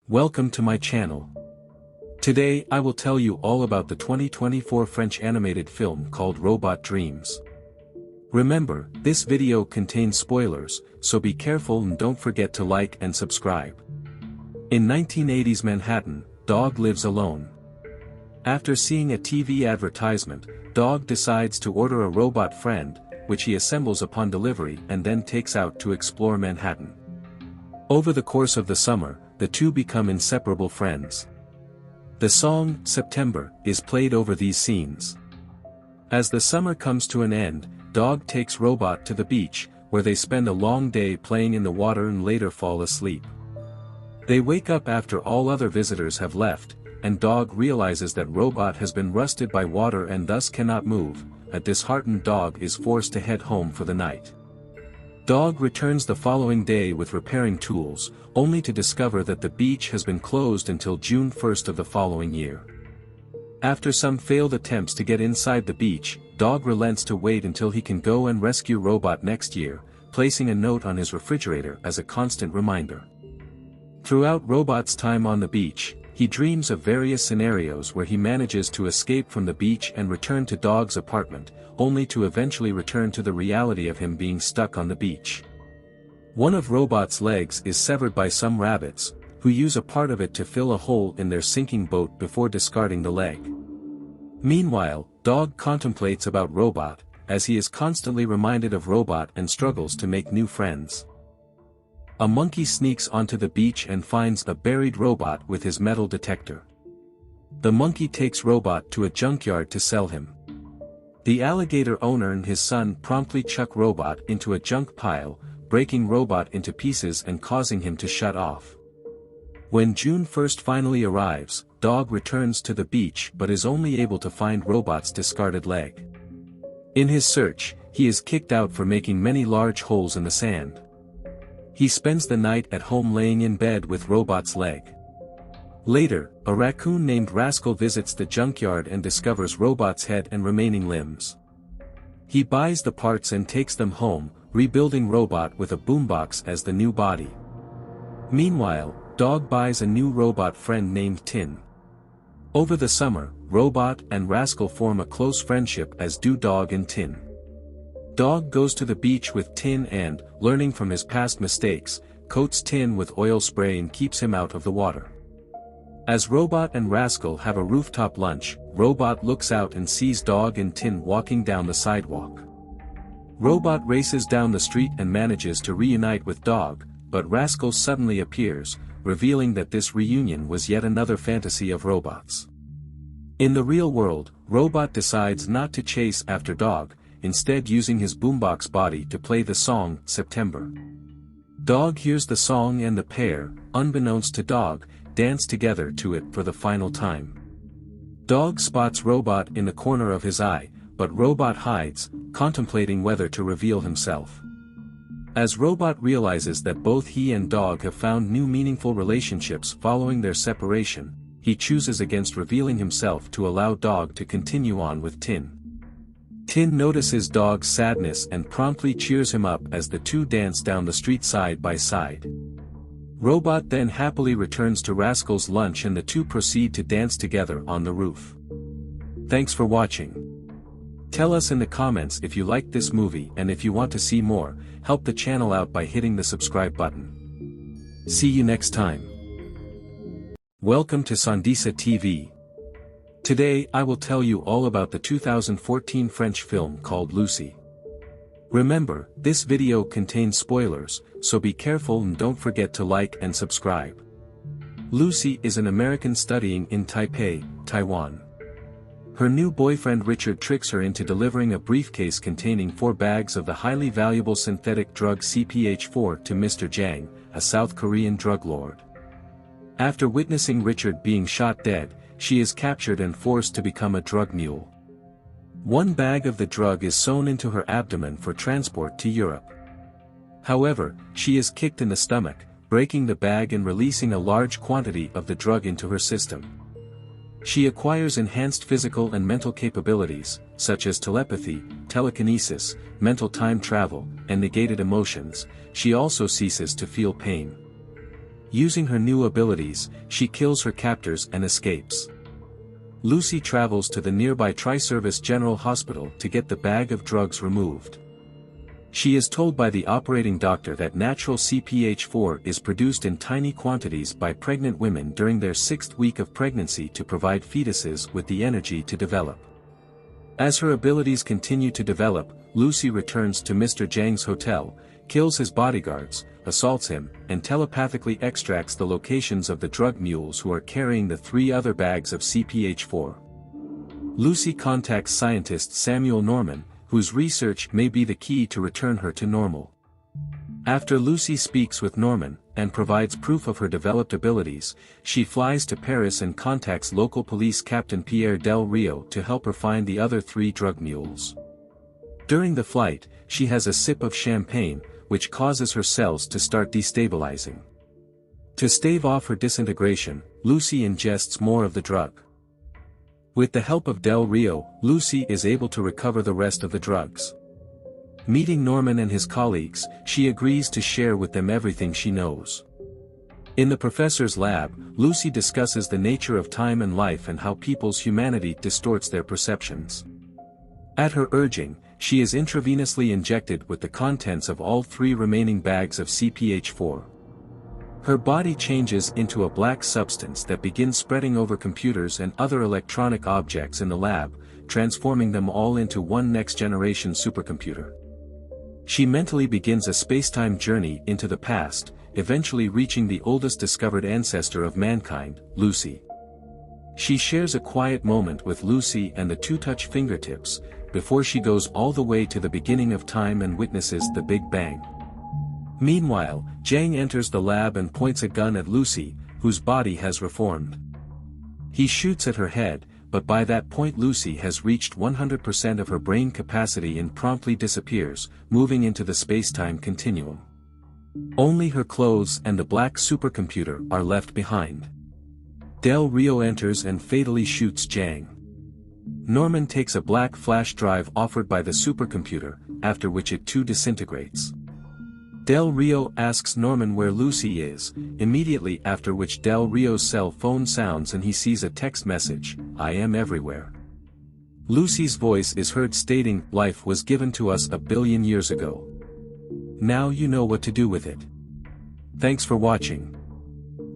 Welcome to my channel. Today I will tell you all about the 2024 French animated film called Robot Dreams. Remember, this video contains spoilers, so be careful and don't forget to like and subscribe. In 1980s Manhattan, Dog lives alone. After seeing a TV advertisement, Dog decides to order a robot friend, which he assembles upon delivery and then takes out to explore Manhattan. Over the course of the summer, the two become inseparable friends. The song, September, is played over these scenes. As the summer comes to an end, Dog takes Robot to the beach, where they spend a long day playing in the water and later fall asleep. They wake up after all other visitors have left, and Dog realizes that Robot has been rusted by water and thus cannot move. A disheartened Dog is forced to head home for the night. Dog returns the following day with repairing tools, only to discover that the beach has been closed until June 1st of the following year. After some failed attempts to get inside the beach, Dog relents to wait until he can go and rescue Robot next year, placing a note on his refrigerator as a constant reminder. Throughout Robot's time on the beach, he dreams of various scenarios where he manages to escape from the beach and return to Dog's apartment, only to eventually return to the reality of him being stuck on the beach. One of Robot's legs is severed by some rabbits, who use a part of it to fill a hole in their sinking boat before discarding the leg. Meanwhile, Dog contemplates about Robot, as he is constantly reminded of Robot and struggles to make new friends. A monkey sneaks onto the beach and finds a buried Robot with his metal detector. The monkey takes Robot to a junkyard to sell him. The alligator owner and his son promptly chuck Robot into a junk pile, breaking Robot into pieces and causing him to shut off. When June 1st finally arrives, Dog returns to the beach but is only able to find Robot's discarded leg. In his search, he is kicked out for making many large holes in the sand. He spends the night at home laying in bed with Robot's leg. Later, a raccoon named Rascal visits the junkyard and discovers Robot's head and remaining limbs. He buys the parts and takes them home, rebuilding Robot with a boombox as the new body. Meanwhile, Dog buys a new robot friend named Tin. Over the summer, Robot and Rascal form a close friendship as do Dog and Tin. Dog goes to the beach with Tin and, learning from his past mistakes, coats Tin with oil spray and keeps him out of the water. As Robot and Rascal have a rooftop lunch, Robot looks out and sees Dog and Tin walking down the sidewalk. Robot races down the street and manages to reunite with Dog, but Rascal suddenly appears, revealing that this reunion was yet another fantasy of Robot's. In the real world, Robot decides not to chase after Dog, instead using his boombox body to play the song, September. Dog hears the song and the pair, unbeknownst to Dog, dance together to it for the final time. Dog spots Robot in the corner of his eye, but Robot hides, contemplating whether to reveal himself. As Robot realizes that both he and Dog have found new meaningful relationships following their separation, he chooses against revealing himself to allow Dog to continue on with Tin. Tin notices Dog's sadness and promptly cheers him up as the two dance down the street side by side. Robot then happily returns to Rascal's lunch and the two proceed to dance together on the roof. Thanks for watching. Tell us in the comments if you liked this movie, and if you want to see more, help the channel out by hitting the subscribe button. See you next time. Welcome to Sandisa TV. Today I will tell you all about the 2014 French film called Lucy. Remember, this video contains spoilers, so be careful and don't forget to like and subscribe. Lucy is an American studying in Taipei, Taiwan. Her new boyfriend Richard tricks her into delivering a briefcase containing 4 bags of the highly valuable synthetic drug CPH4 to Mr. Jang, a South Korean drug lord. After witnessing Richard being shot dead, she is captured and forced to become a drug mule. 1 bag of the drug is sewn into her abdomen for transport to Europe. However, she is kicked in the stomach, breaking the bag and releasing a large quantity of the drug into her system. She acquires enhanced physical and mental capabilities, such as telepathy, telekinesis, mental time travel, and negated emotions. She also ceases to feel pain. Using her new abilities, she kills her captors and escapes. Lucy travels to the nearby Tri-Service General Hospital to get the bag of drugs removed. She is told by the operating doctor that natural CPH4 is produced in tiny quantities by pregnant women during their 6th week of pregnancy to provide fetuses with the energy to develop. As her abilities continue to develop, Lucy returns to Mr. Zhang's hotel, kills his bodyguards, assaults him, and telepathically extracts the locations of the drug mules who are carrying the 3 other bags of CPH4. Lucy contacts scientist Samuel Norman, whose research may be the key to return her to normal. After Lucy speaks with Norman, and provides proof of her developed abilities, she flies to Paris and contacts local police Captain Pierre Del Rio to help her find the other 3 drug mules. During the flight, she has a sip of champagne, which causes her cells to start destabilizing. To stave off her disintegration, Lucy ingests more of the drug. With the help of Del Rio, Lucy is able to recover the rest of the drugs. Meeting Norman and his colleagues, she agrees to share with them everything she knows. In the professor's lab, Lucy discusses the nature of time and life and how people's humanity distorts their perceptions. At her urging, she is intravenously injected with the contents of all 3 remaining bags of CPH4. Her body changes into a black substance that begins spreading over computers and other electronic objects in the lab, transforming them all into one next-generation supercomputer. She mentally begins a space-time journey into the past, eventually reaching the oldest discovered ancestor of mankind, Lucy. She shares a quiet moment with Lucy and the 2-touch fingertips, before she goes all the way to the beginning of time and witnesses the Big Bang. Meanwhile, Zhang enters the lab and points a gun at Lucy, whose body has reformed. He shoots at her head, but by that point Lucy has reached 100% of her brain capacity and promptly disappears, moving into the space-time continuum. Only her clothes and the black supercomputer are left behind. Del Rio enters and fatally shoots Zhang. Norman takes a black flash drive offered by the supercomputer, after which it too disintegrates. Del Rio asks Norman where Lucy is, immediately after which Del Rio's cell phone sounds and he sees a text message, "I am everywhere." Lucy's voice is heard stating, "Life was given to us a billion years ago. Now you know what to do with it." Thanks for watching.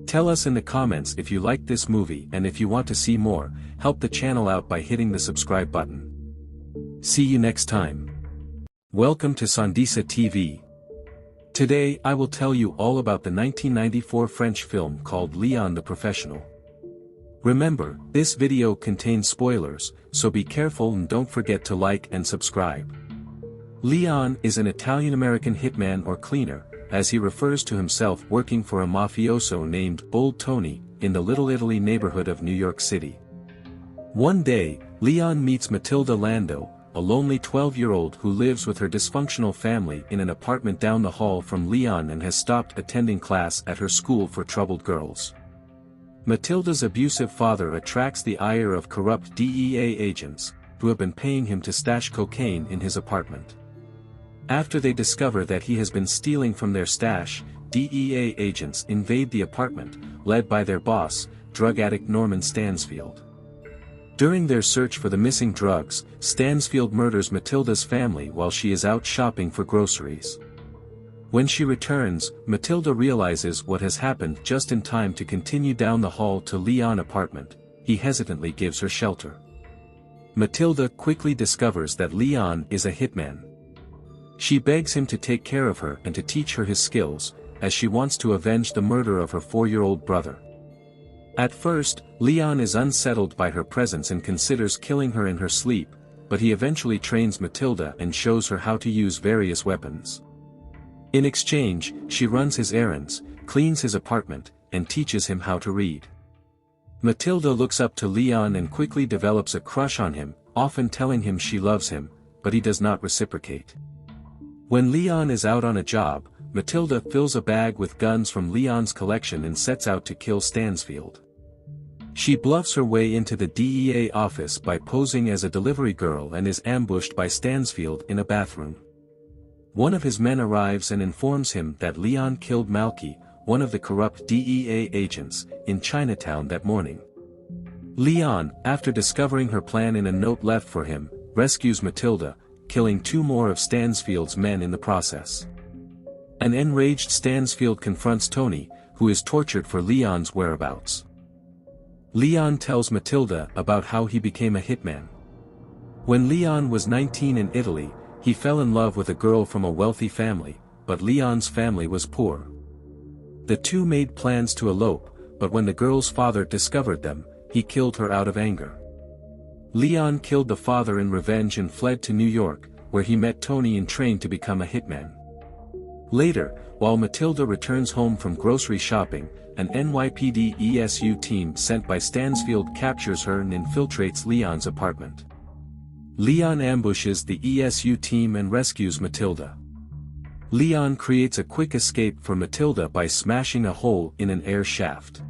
Tell us in the comments if you liked this movie, and if you want to see more, help the channel out by hitting the subscribe button. See you next time. Welcome to Sandisa TV. Today I will tell you all about the 1994 French film called Leon the Professional. Remember, this video contains spoilers, so be careful and don't forget to like and subscribe. Leon is an Italian-American hitman or cleaner, as he refers to himself, working for a mafioso named Bold Tony, in the Little Italy neighborhood of New York City. One day, Leon meets Matilda Lando, a lonely 12-year-old who lives with her dysfunctional family in an apartment down the hall from Leon and has stopped attending class at her school for troubled girls. Matilda's abusive father attracts the ire of corrupt DEA agents, who have been paying him to stash cocaine in his apartment. After they discover that he has been stealing from their stash, DEA agents invade the apartment, led by their boss, drug addict Norman Stansfield. During their search for the missing drugs, Stansfield murders Matilda's family while she is out shopping for groceries. When she returns, Matilda realizes what has happened just in time to continue down the hall to Leon's apartment. He hesitantly gives her shelter. Matilda quickly discovers that Leon is a hitman. She begs him to take care of her and to teach her his skills, as she wants to avenge the murder of her 4-year-old brother. At first, Leon is unsettled by her presence and considers killing her in her sleep, but he eventually trains Matilda and shows her how to use various weapons. In exchange, she runs his errands, cleans his apartment, and teaches him how to read. Matilda looks up to Leon and quickly develops a crush on him, often telling him she loves him, but he does not reciprocate. When Leon is out on a job, Matilda fills a bag with guns from Leon's collection and sets out to kill Stansfield. She bluffs her way into the DEA office by posing as a delivery girl and is ambushed by Stansfield in a bathroom. One of his men arrives and informs him that Leon killed Malky, one of the corrupt DEA agents, in Chinatown that morning. Leon, after discovering her plan in a note left for him, rescues Matilda, killing 2 more of Stansfield's men in the process. An enraged Stansfield confronts Tony, who is tortured for Leon's whereabouts. Leon tells Matilda about how he became a hitman. When Leon was 19 in Italy, he fell in love with a girl from a wealthy family, but Leon's family was poor. The two made plans to elope, but when the girl's father discovered them, he killed her out of anger. Leon killed the father in revenge and fled to New York, where he met Tony and trained to become a hitman. Later, while Matilda returns home from grocery shopping, an NYPD ESU team sent by Stansfield captures her and infiltrates Leon's apartment. Leon ambushes the ESU team and rescues Matilda. Leon creates a quick escape for Matilda by smashing a hole in an air shaft.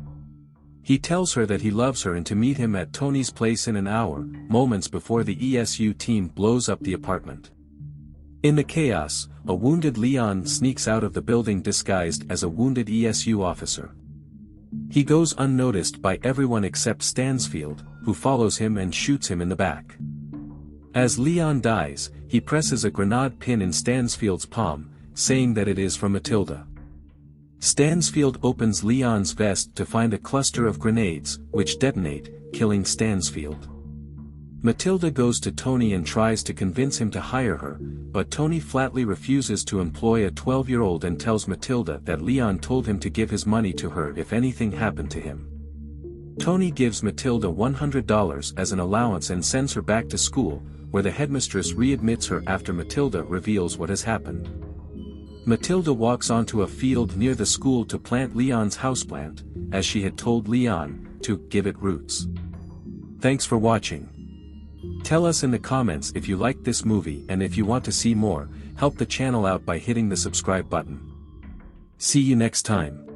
He tells her that he loves her and to meet him at Tony's place in an hour, moments before the ESU team blows up the apartment. In the chaos, a wounded Leon sneaks out of the building disguised as a wounded ESU officer. He goes unnoticed by everyone except Stansfield, who follows him and shoots him in the back. As Leon dies, he presses a grenade pin in Stansfield's palm, saying that it is from Matilda. Stansfield opens Leon's vest to find a cluster of grenades, which detonate, killing Stansfield. Matilda goes to Tony and tries to convince him to hire her, but Tony flatly refuses to employ a 12-year-old and tells Matilda that Leon told him to give his money to her if anything happened to him. Tony gives Matilda $100 as an allowance and sends her back to school, where the headmistress readmits her after Matilda reveals what has happened. Matilda walks onto a field near the school to plant Leon's houseplant, as she had told Leon, to give it roots. Thanks for watching. Tell us in the comments if you liked this movie, and if you want to see more, help the channel out by hitting the subscribe button. See you next time.